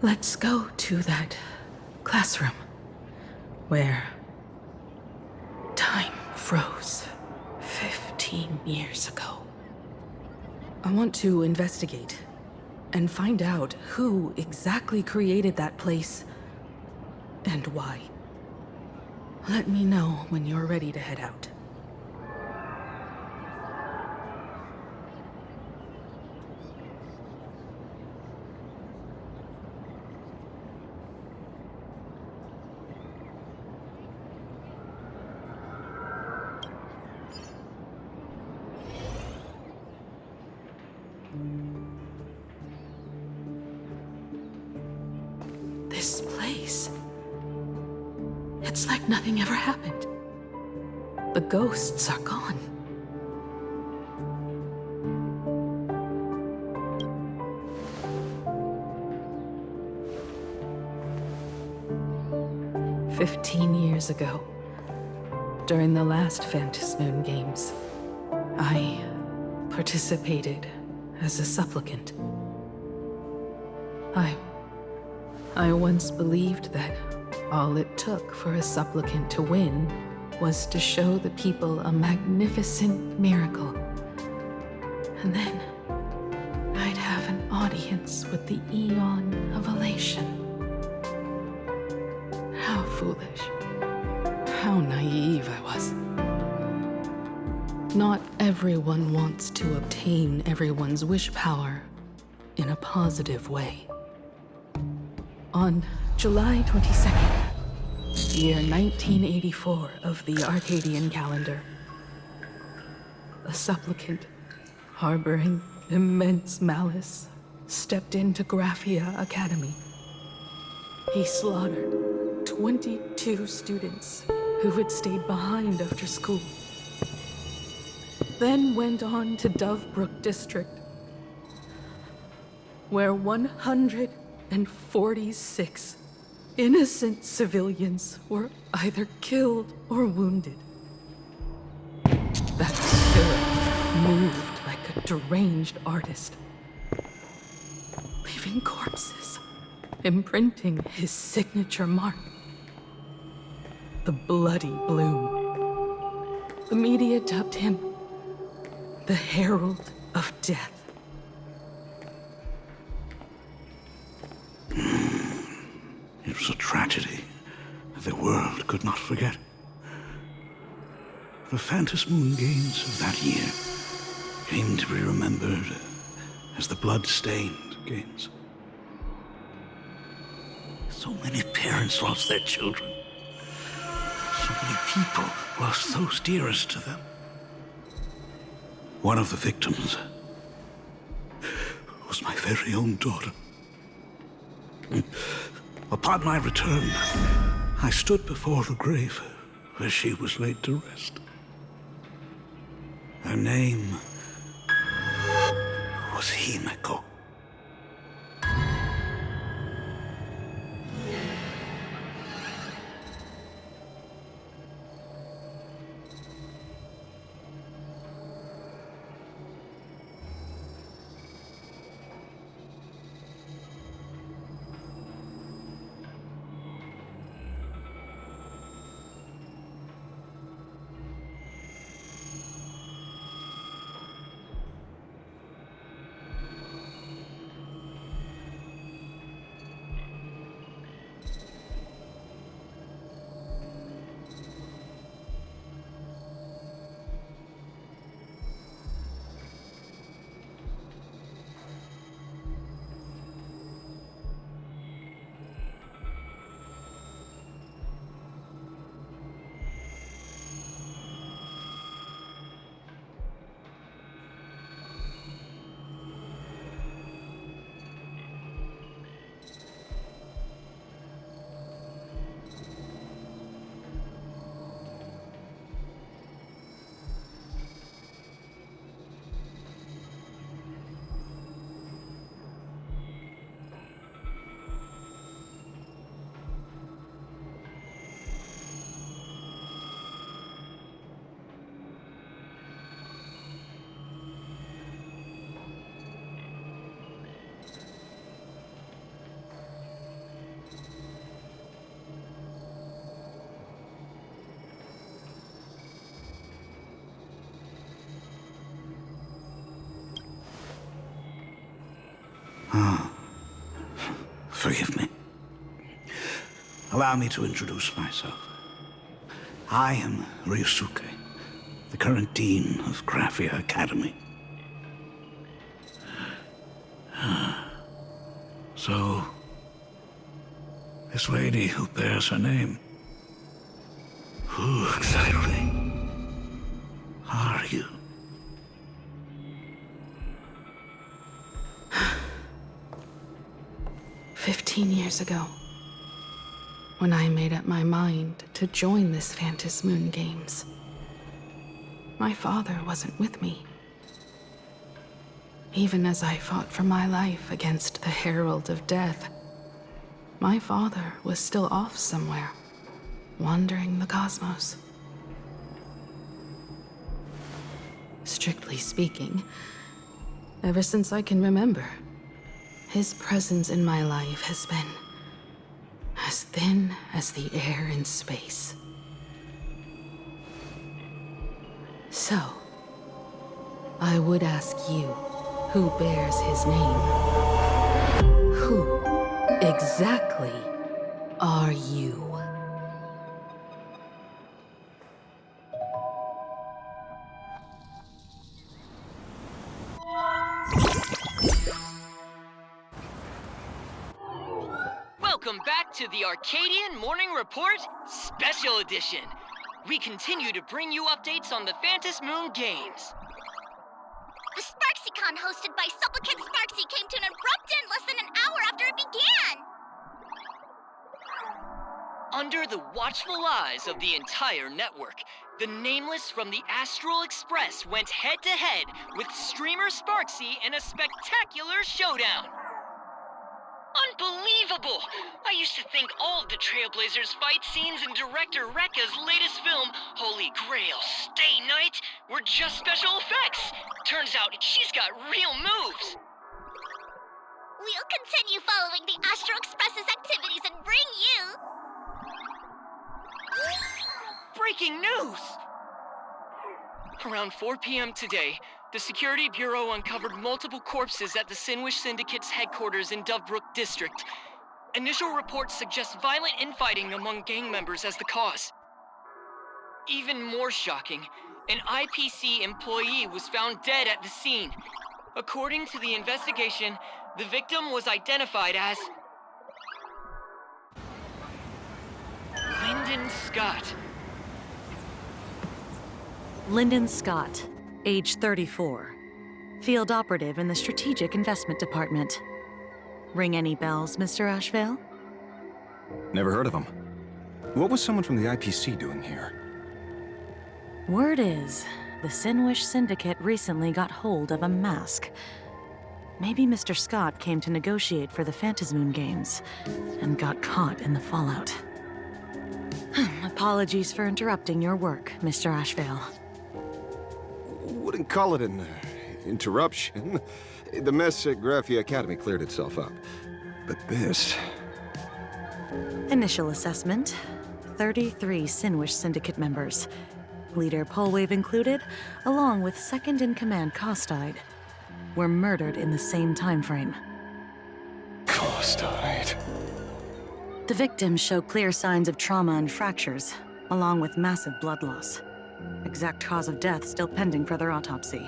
Let's go to that classroom where time froze 15 years ago. I want to investigate and find out who exactly created that place and why. Let me know when you're ready to head out. This place... it's like nothing ever happened. The ghosts are gone. "15 years ago, during the last Phantasmoon Games, I participated as a supplicant. I once believed that all it took for a supplicant to win was to show the people a magnificent miracle. And then I'd have an audience with the Eon of Elation. How foolish. How naive I was. Not everyone wants to obtain everyone's wish power in a positive way. On July 22nd, year 1984 of the Arcadian calendar, a supplicant harboring immense malice stepped into Graphia Academy. He slaughtered 22 students who had stayed behind after school, then went on to Dovebrook District, where 146 innocent civilians were either killed or wounded. That spirit moved like a deranged artist, leaving corpses, imprinting his signature mark. The Bloody Bloom. The media dubbed him the Herald of Death. It was a tragedy that the world could not forget. The Phantasmoon Games of that year came to be remembered as the Blood-Stained Games. So many parents lost their children. So many people lost those dearest to them. One of the victims was my very own daughter. Upon my return, I stood before the grave where she was laid to rest. Her name was Himeko. Forgive me. Allow me to introduce myself. I am Ryusuke, the current dean of Graphia Academy. So, this lady who bears her name, who exactly are you? "15 years ago, when I made up my mind to join this Phantom Moon Games, my father wasn't with me. Even as I fought for my life against the Herald of Death, my father was still off somewhere, wandering the cosmos. Strictly speaking, ever since I can remember, his presence in my life has been as thin as the air in space. So, I would ask you, who bears his name? Who exactly are you? Welcome back to the Arcadian Morning Report Special Edition. We continue to bring you updates on the Phantom Moon Games. The SparksyCon hosted by Supplicant Sparksy came to an abrupt end less than an hour after it began! Under the watchful eyes of the entire network, the Nameless from the Astral Express went head-to-head with streamer Sparksy in a spectacular showdown. Unbelievable! I used to think all of the Trailblazers fight scenes in director Rekka's latest film, Holy Grail Stay Night, were just special effects. Turns out she's got real moves. We'll continue following the Astro Express's activities and bring you... Breaking news! Around 4 p.m. today, the Security Bureau uncovered multiple corpses at the Sinwish Syndicate's headquarters in Dovebrook District. Initial reports suggest violent infighting among gang members as the cause. Even more shocking, an IPC employee was found dead at the scene. According to the investigation, the victim was identified as Lyndon Scott. Lyndon Scott, age 34. Field operative in the Strategic Investment Department. Ring any bells, Mr. Ashvale? Never heard of him. What was someone from the IPC doing here? Word is, the Sinwish Syndicate recently got hold of a mask. Maybe Mr. Scott came to negotiate for the Phantom Moon Games, and got caught in the fallout. Apologies for interrupting your work, Mr. Ashvale. Wouldn't call it an interruption. The mess at Graphia Academy cleared itself up. But this... Initial assessment, 33 Sinwish Syndicate members. Leader Polwave included, along with second-in-command Costide, were murdered in the same time frame. Costide. The victims show clear signs of trauma and fractures, along with massive blood loss. Exact cause of death still pending further autopsy.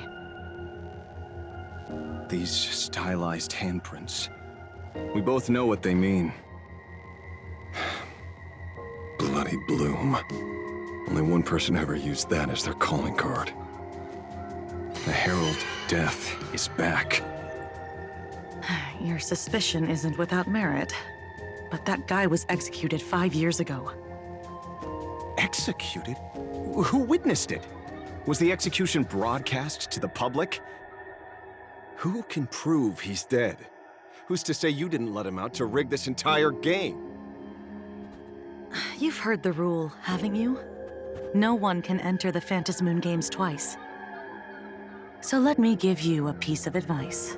These stylized handprints. We both know what they mean. Bloody Bloom. Only one person ever used that as their calling card. The Herald of Death is back. Your suspicion isn't without merit, but that guy was executed 5 years ago. Executed? Who witnessed it? Was the execution broadcast to the public? Who can prove he's dead? Who's to say you didn't let him out to rig this entire game? You've heard the rule, haven't you? No one can enter the Phantom Moon Games twice. So let me give you a piece of advice.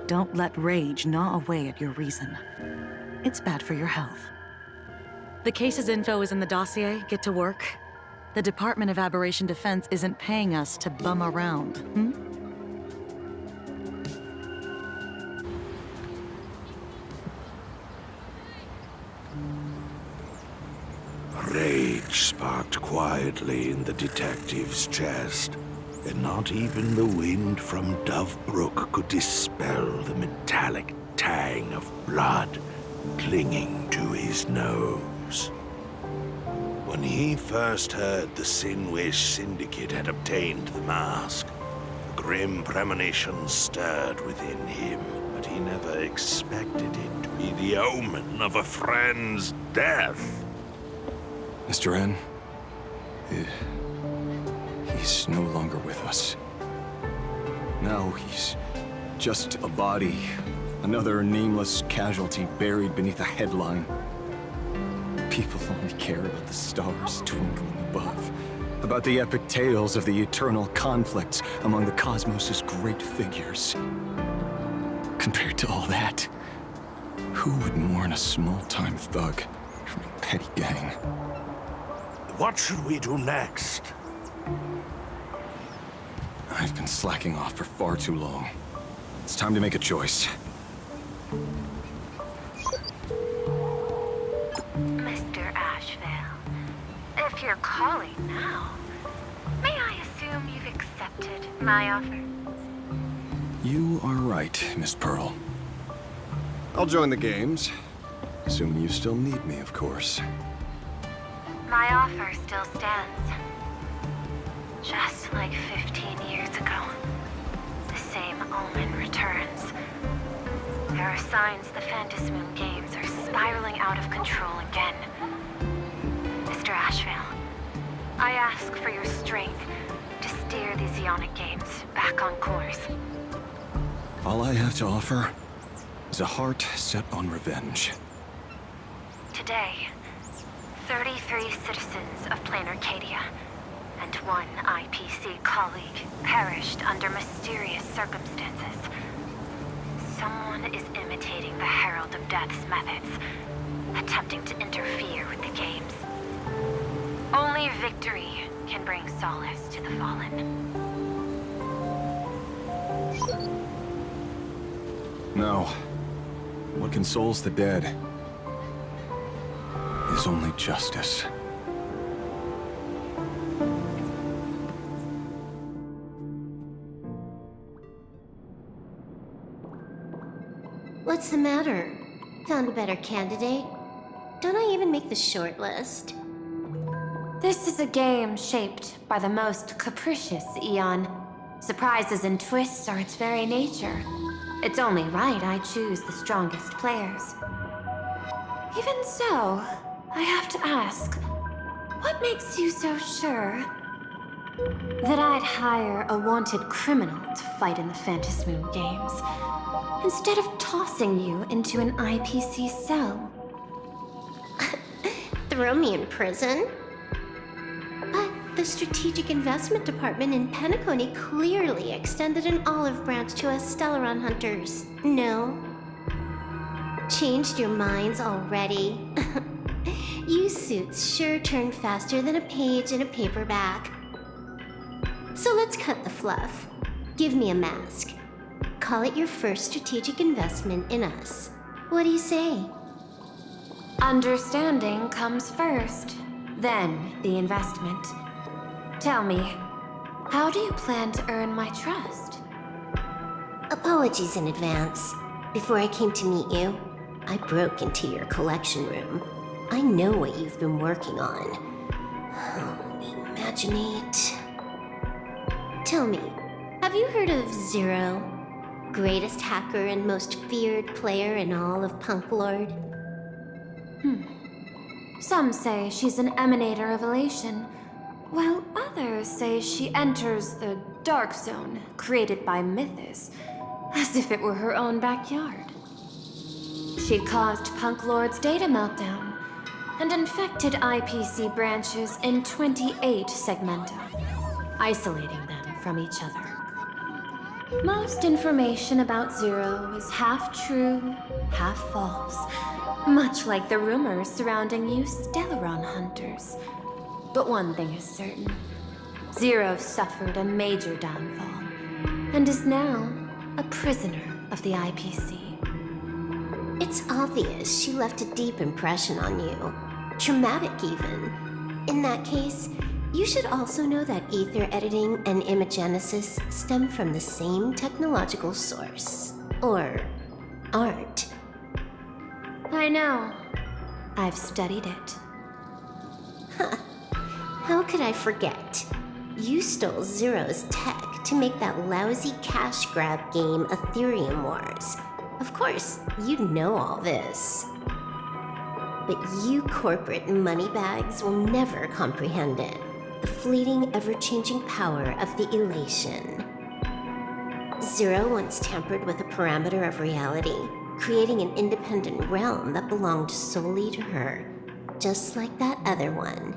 Don't let rage gnaw away at your reason. It's bad for your health. The case's info is in the dossier. Get to work. The Department of Aberration Defense isn't paying us to bum around, locked quietly in the detective's chest, and not even the wind from Dovebrook could dispel the metallic tang of blood clinging to his nose. When he first heard the Sinwish Syndicate had obtained the mask, a grim premonition stirred within him, but he never expected it to be the omen of a friend's death. Mr. N, he's no longer with us. Now he's just a body, another nameless casualty buried beneath a headline. People only care about the stars twinkling above, about the epic tales of the eternal conflicts among the cosmos' great figures. Compared to all that, who would mourn a small-time thug from a petty gang? What should we do next? I've been slacking off for far too long. It's time to make a choice. Mr. Ashvale, if you're calling now, may I assume you've accepted my offer? You are right, Miss Pearl. I'll join the games. Assuming you still need me, of course. My offer still stands. Just like 15 years ago, the same omen returns. There are signs the Phantasmoon games are spiraling out of control again. Mr. Ashvale, I ask for your strength to steer the Zeonic games back on course. All I have to offer is a heart set on revenge. Today, 33 citizens of Plain Arcadia and one IPC colleague perished under mysterious circumstances. Someone is imitating the Herald of Death's methods, attempting to interfere with the games. Only victory can bring solace to the fallen. No. What consoles the dead is only justice. What's the matter? Found a better candidate? Don't I even make the short list? This is a game shaped by the most capricious Eon. Surprises and twists are its very nature. It's only right I choose the strongest players. Even so, I have to ask, what makes you so sure that I'd hire a wanted criminal to fight in the Phantasmoon games, instead of tossing you into an IPC cell? Throw me in prison? But the Strategic Investment Department in Penacony clearly extended an olive branch to us Stellaron hunters. No? Changed your minds already? You suits sure turn faster than a page in a paperback. So let's cut the fluff. Give me a mask. Call it your first strategic investment in us. What do you say? Understanding comes first, then the investment. Tell me, how do you plan to earn my trust? Apologies in advance. Before I came to meet you, I broke into your collection room. I know what you've been working on. Imaginate. Tell me, have you heard of Zero? Greatest hacker and most feared player in all of Punk Lord? Some say she's an emanator of elation, while others say she enters the dark zone created by Mythos, as if it were her own backyard. She caused Punk Lord's data meltdown and infected IPC branches in 28 segmenta, isolating them from each other. Most information about Zero is half true, half false, much like the rumors surrounding you Stellaron hunters. But one thing is certain. Zero suffered a major downfall, and is now a prisoner of the IPC. It's obvious she left a deep impression on you. Traumatic even. In that case, you should also know that ether editing and imagenesis stem from the same technological source. Or art. I know. I've studied it. How could I forget? You stole Zero's tech to make that lousy cash grab game Ethereum Wars. Of course, you'd know all this. But you corporate moneybags will never comprehend it. The fleeting, ever-changing power of the elation. Zero once tampered with a parameter of reality, creating an independent realm that belonged solely to her, just like that other one.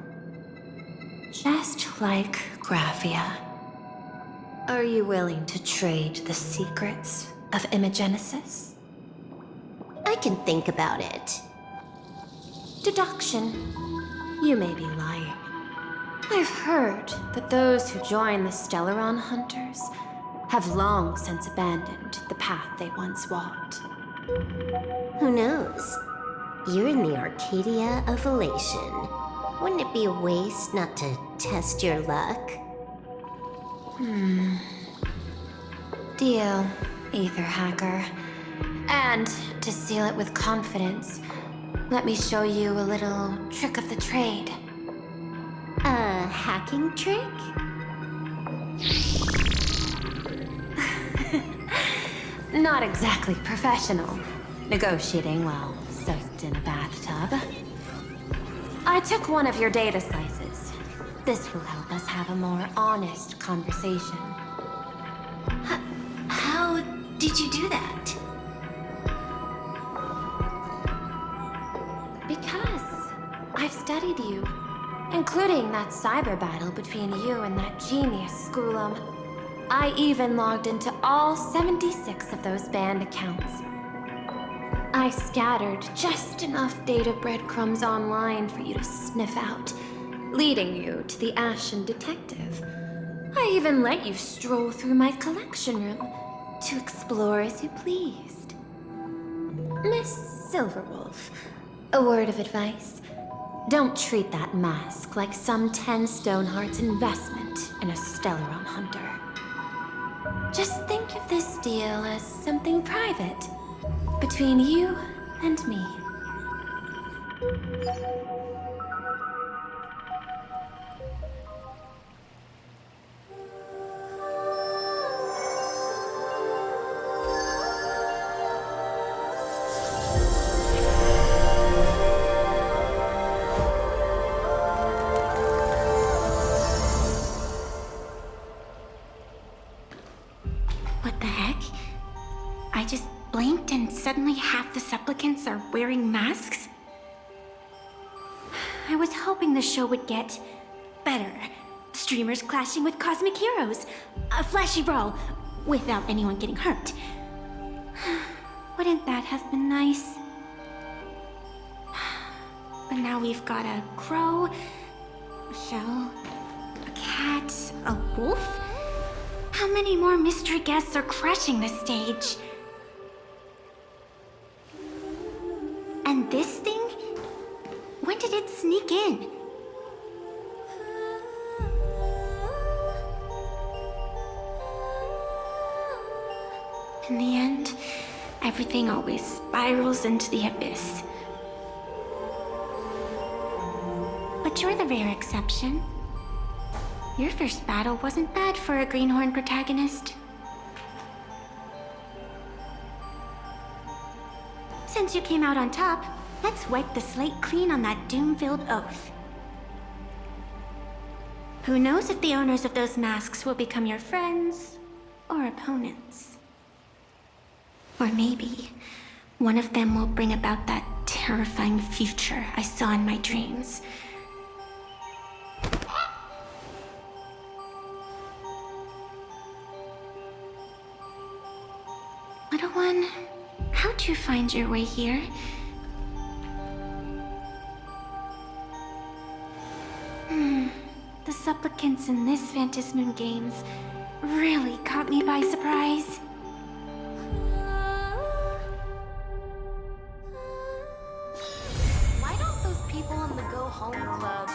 Just like Graphia. Are you willing to trade the secrets of imagenesis? I can think about it. Deduction. You may be lying. I've heard that those who join the Stellaron Hunters have long since abandoned the path they once walked. Who knows? You're in the Arcadia of Elation. Wouldn't it be a waste not to test your luck? Deal, Ether Hacker. And to seal it with confidence, let me show you a little trick of the trade. A hacking trick? Not exactly professional. Negotiating while soaked in a bathtub. I took one of your data slices. This will help us have a more honest conversation. How did you do that? Because I've studied you, including that cyber battle between you and that genius Schoolum. I even logged into all 76 of those banned accounts. I scattered just enough data breadcrumbs online for you to sniff out, leading you to the Ashen Detective. I even let you stroll through my collection room to explore as you pleased. Miss Silverwolf, a word of advice. Don't treat that mask like some 10 Stonehearts investment in a Stellaron Hunter. Just think of this deal as something private, between you and me. What the heck? I just blinked and suddenly half the supplicants are wearing masks? I was hoping the show would get better. Streamers clashing with cosmic heroes. A flashy brawl without anyone getting hurt. Wouldn't that have been nice? But now we've got a crow, a shell, a cat, a wolf? How many more mystery guests are crashing the stage? And this thing? When did it sneak in? In the end, everything always spirals into the abyss. But you're the rare exception. Your first battle wasn't bad for a greenhorn protagonist. Since you came out on top, let's wipe the slate clean on that doom-filled oath. Who knows if the owners of those masks will become your friends or opponents? Or maybe one of them will bring about that terrifying future I saw in my dreams. Little one, how'd you find your way here? The supplicants in this Phantasmoon Games really caught me by surprise. Why don't those people in the Go Home Club